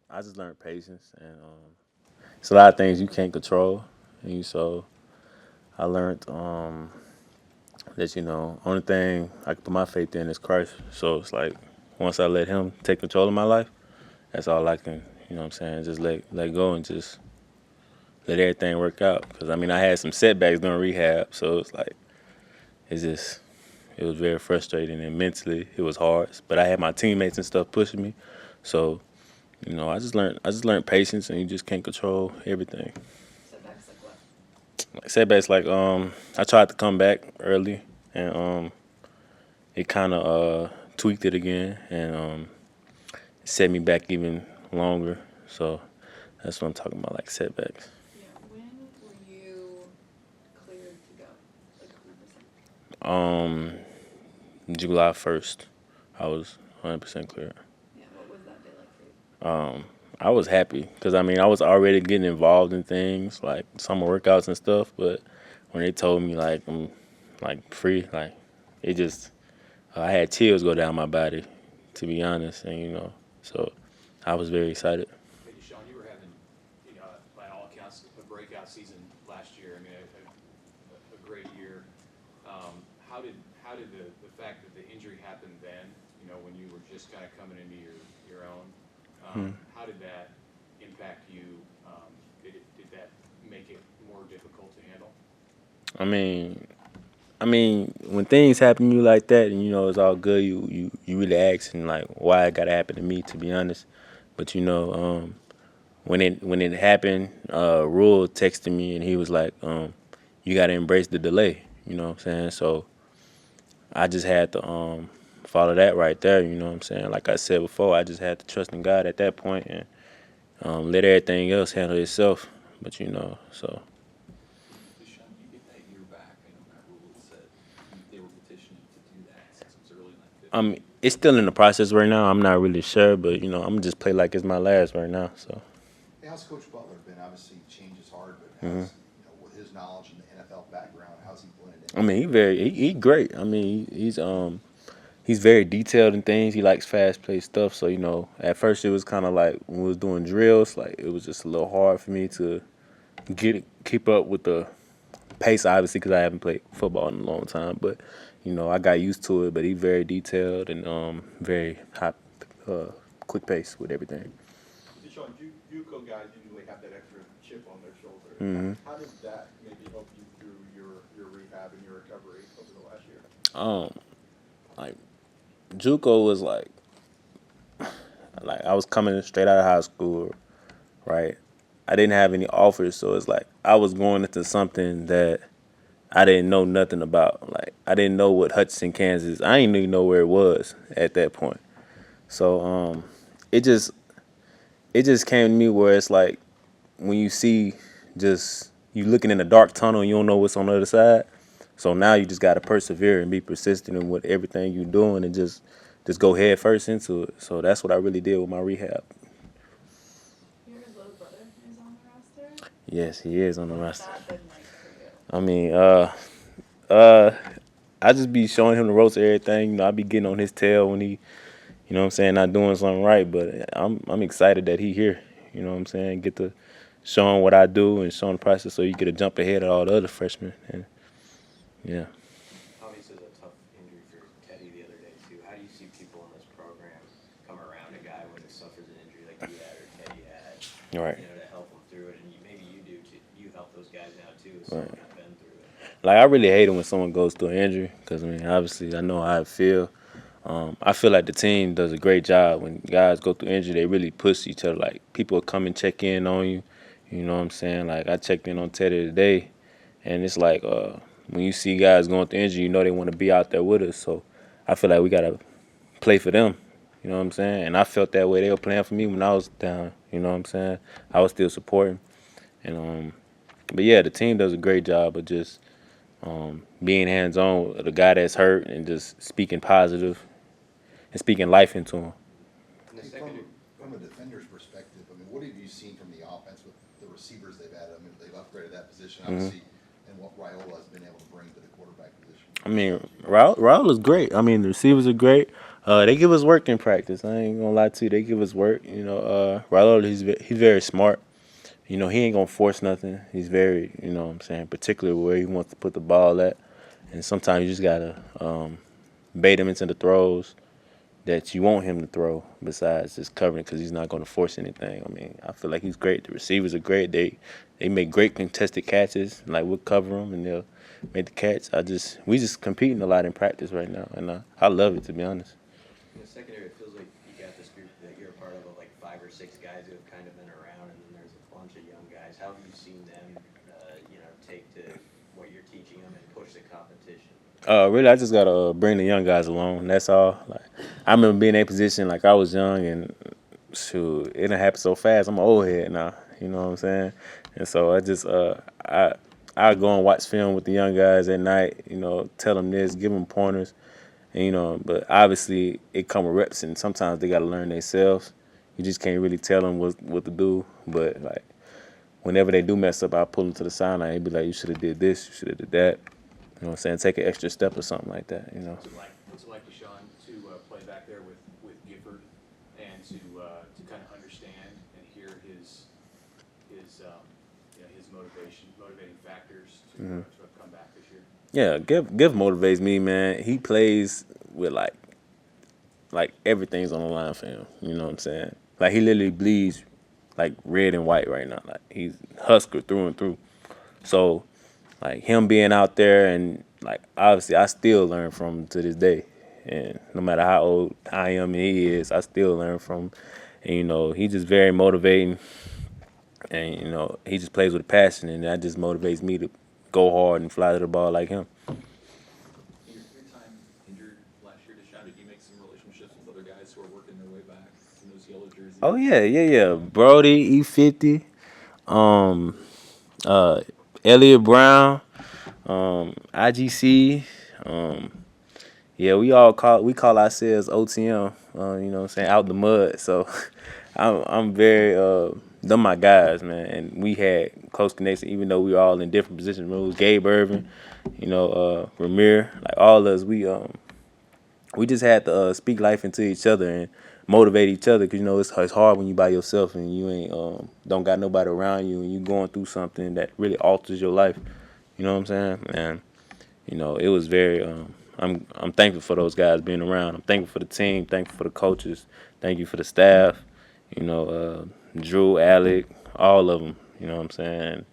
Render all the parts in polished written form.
I just learned patience, and it's a lot of things you can't control. And so I learned that only thing I can put my faith in is Christ. So it's like once I let Him take control of my life, that's all I can. What I'm saying, just let go and just let everything work out. Because I mean, I had some setbacks during rehab, so it's like it's just it was very frustrating and mentally it was hard. But I had my teammates and stuff pushing me, so I just learned patience, and you just can't control everything. Setbacks like what? Like setbacks, like I tried to come back early, and it kind of tweaked it again, and it set me back even longer. So that's what I'm talking about, like setbacks. Yeah. When were you cleared to go? Like 100%? Um, July 1st, I was 100% clear. Yeah. What was that day like for you? I was happy because I mean I was already getting involved in things like summer workouts and stuff, but when they told me like I'm like free, like it just I had chills go down my body, to be honest, and so I was very excited. Hey, DeShon, you were having, by all accounts, a breakout season last year. I mean, a great year. How did the fact that the injury happened then, when you were just kind of coming into your own, how did that impact you? Did that make it more difficult to handle? I mean, when things happen to you like that, and it's all good, you really asking like why it gotta happen to me, to be honest. But when it happened, Rule texted me and he was like, "You gotta embrace the delay." You know what I'm saying? So I just had to follow that right there. You know what I'm saying? Like I said before, I just had to trust in God at that point and let everything else handle itself. But so DeShon, do you get that year back? I know Matt Rule had said they were petitioning to do that since it was early in that 15. it's still in the process right now. I'm not really sure, but I'm gonna just play like it's my last right now. So. Hey, how's Coach Butler been? Obviously, change is hard, but Mm-hmm. how's, with his knowledge and the NFL background, how's he blended I in? mean, he great. I mean, he's very detailed in things. He likes fast paced stuff. So at first it was kind of like when we was doing drills, like it was just a little hard for me to keep up with the pace, obviously, because I haven't played football in a long time. But I got used to it. But he's very detailed and very hot, quick pace with everything. DeShon, JUCO guys usually have that extra chip on their shoulder. Hmm. How did that maybe help you through your rehab and your recovery over the last year? Um, like JUCO was like I was coming straight out of high school, right? I didn't have any offers, so it's like I was going into something that I didn't know nothing about. Like I didn't know what Hutchinson, Kansas. I didn't even know where it was at that point. So it just it just came to me where it's like when you see just you looking in a dark tunnel and you don't know what's on the other side. So now you just gotta persevere and be persistent in what everything you're doing and just go head first into it. So that's what I really did with my rehab. Your little brother is on the roster. Yes, he is on the What's roster. that been like for you? I mean, uh, I just be showing him the ropes of everything. I be getting on his tail when he, what I'm saying, not doing something right. But I'm excited that he here. You know what I'm saying? Get to show him what I do and show him the process so you get a jump ahead of all the other freshmen. And yeah. Obviously, it was a tough injury for Teddy the other day, too. How do you see people in this program come around a guy when he suffers an injury like you had or Teddy had, All right. to help him through it? And maybe you do, too. You help those guys out, too, as Right. someone who's been through it. Like I really hate it when someone goes through an injury because I mean, obviously, I know how I feel. I feel like the team does a great job when guys go through injury. They really push each other. Like people come and check in on you. You know what I'm saying? Like I checked in on Teddy today, and it's like when you see guys going through injury, they want to be out there with us. So I feel like we gotta play for them. You know what I'm saying? And I felt that way. They were playing for me when I was down. You know what I'm saying? I was still supporting. And but yeah, the team does a great job of just being hands on with the guy that's hurt and just speaking positive and speaking life into him. And the Hey, secondary. from a defender's perspective, I mean, what have you seen from the offense with the receivers they've had? I mean, they've upgraded that position, obviously, and what Raiola has been able to bring to the quarterback position. I mean, Raul is great. I mean, the receivers are great. They give us work in practice. I ain't gonna lie to you. They give us work. Rilo, he's very smart. He ain't gonna force nothing. He's very, what I'm saying, particular where he wants to put the ball at. And sometimes you just gotta bait him into the throws that you want him to throw. Besides just covering, because he's not gonna force anything. I mean, I feel like he's great. The receivers are great. They make great contested catches. Like we'll cover them and they'll make the catch. We just competing a lot in practice right now, and I love it, to be honest. In the secondary, it feels like you got this group that you're a part of, like 5 or 6 guys who have kind of been around, and then there's a bunch of young guys. How have you seen them, take to what you're teaching them and push the competition? Really, I just gotta bring the young guys along. That's all. Like I remember being in a position like I was young, and shoot, it done happened so fast. I'm an old head now. You know what I'm saying? And so I go and watch film with the young guys at night. Tell them this, give them pointers. And, but obviously it come with reps, and sometimes they got to learn themselves. You just can't really tell them what to do. But like whenever they do mess up, I pull them to the sideline and be like, "You should have did this. You should have did that." You know what I'm saying? Take an extra step or something like that. What's it like, DeShon, to play back there with Gifford and to kind of understand and hear his motivating factors to come back this year? Yeah, Giff motivates me, man. He plays with like everything's on the line for him. You know what I'm saying? Like he literally bleeds like red and white right now. Like he's Husker through and through. So like him being out there, and like obviously I still learn from him to this day. And no matter how old I am and he is, I still learn from him. And he's just very motivating. And he just plays with passion, and that just motivates me to go hard and fly to the ball like him. Your time injured last year, DeShon, did you make some relationships with other guys who are working their way back in those yellow jerseys? Oh yeah. Brody, E50, Elliot Brown, IGC. Yeah, we call ourselves OTM. What I'm saying, out the mud. So I'm very them my guys, man. And we had close connection, even though we were all in different positions. Remember, Gabe Irvin, Ramir, like all of us. We just had to speak life into each other and motivate each other, because it's hard when you by yourself and you ain't don't got nobody around you, and you going through something that really alters your life. You know what I'm saying? And it was very. I'm thankful for those guys being around. I'm thankful for the team. Thankful for the coaches. Thank you for the staff. Drew, Alec, all of them. You know what I'm saying?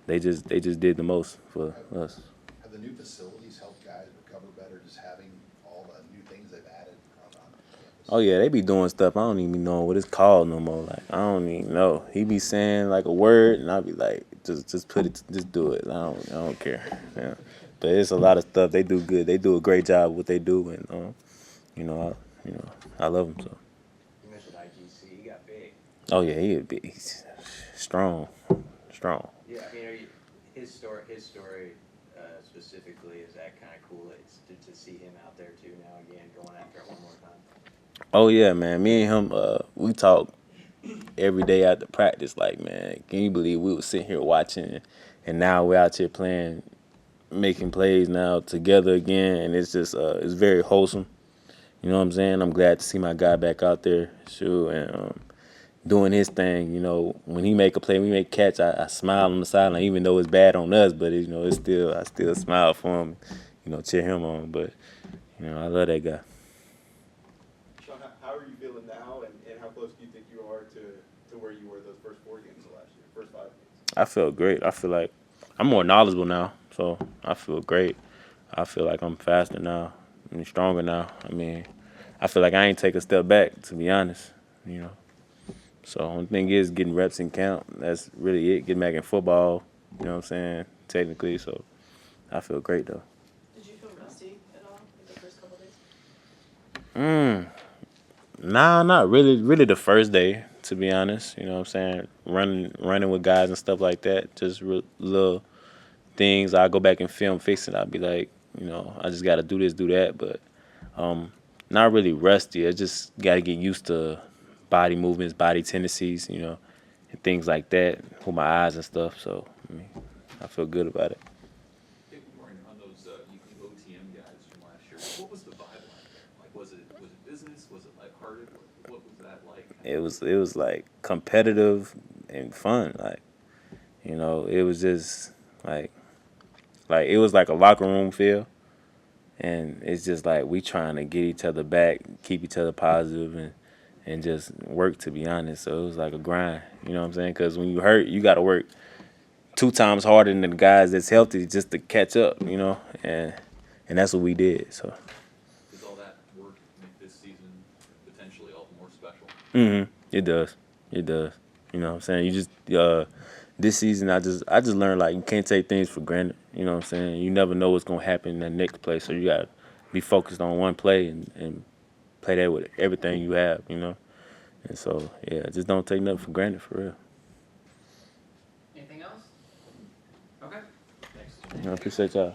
They just did the most for us. Have the new facilities helped guys recover better, just having all the new things they've added on campus? Oh yeah, they be doing stuff I don't even know what it's called no more. Like I don't even know. He be saying like a word, and I'll be like, just put it, just do it. I don't care. Yeah. But it's a lot of stuff they do good. They do a great job of what they do, and I love them. So. You mentioned IGC, he got big. Oh yeah, he's strong. Yeah, I mean, his story specifically, is that kind of cool? It's to see him out there too now again, going after it one more time. Oh yeah, man. Me and him, we talk every day after practice. Like, man, can you believe we were sitting here watching, and now we're out here playing, making plays now together again, and it's just it's very wholesome. You know what I'm saying? I'm glad to see my guy back out there, and doing his thing. When he make a play, we make a catch, I smile on the sideline, even though it's bad on us, but it's still I still smile for him, cheer him on. But I love that guy. Sean, how are you feeling now, and how close do you think you are to where you were those first 4 games of last year, first 5 games? I feel great. I feel like I'm more knowledgeable now, so I feel great. I feel like I'm faster now. I'm stronger now. I mean, I feel like I ain't take a step back, to be honest. So one thing is getting reps in camp. That's really it. Getting back in football. You know what I'm saying? Technically, so I feel great though. Did you feel rusty at all in the first couple days? Nah, not really. Really, the first day, to be honest. You know what I'm saying? Running with guys and stuff like that. Just little things. I go back and film, fix it. I'll be like, I just got to do this, do that. But not really rusty. I just got to get used to body movements, body tendencies, and things like that with my eyes and stuff. So, I feel good about it. Hey, Morgan, on those OTM guys from last year, what was the vibe like? Like, was it What was that like? It was like competitive and fun. Like, you know, it was just like it was like a locker room feel. And it's just like we trying to get each other back, keep each other positive, and just work, to be honest. So it was like a grind, you know what I'm saying? Because when you hurt, you got to work 2 times harder than the guys that's healthy just to catch up, you know? And that's what we did, so. Does all that work make this season potentially all the more special? It does. It does. You know what I'm saying? You just, this season, I just learned, like, you can't take things for granted, you know what I'm saying? You never know what's going to happen in that next play, so you got to be focused on one play and play that with everything you have, you know? And so, yeah, just don't take nothing for granted, for real. Anything else? Okay. Thanks. I appreciate y'all.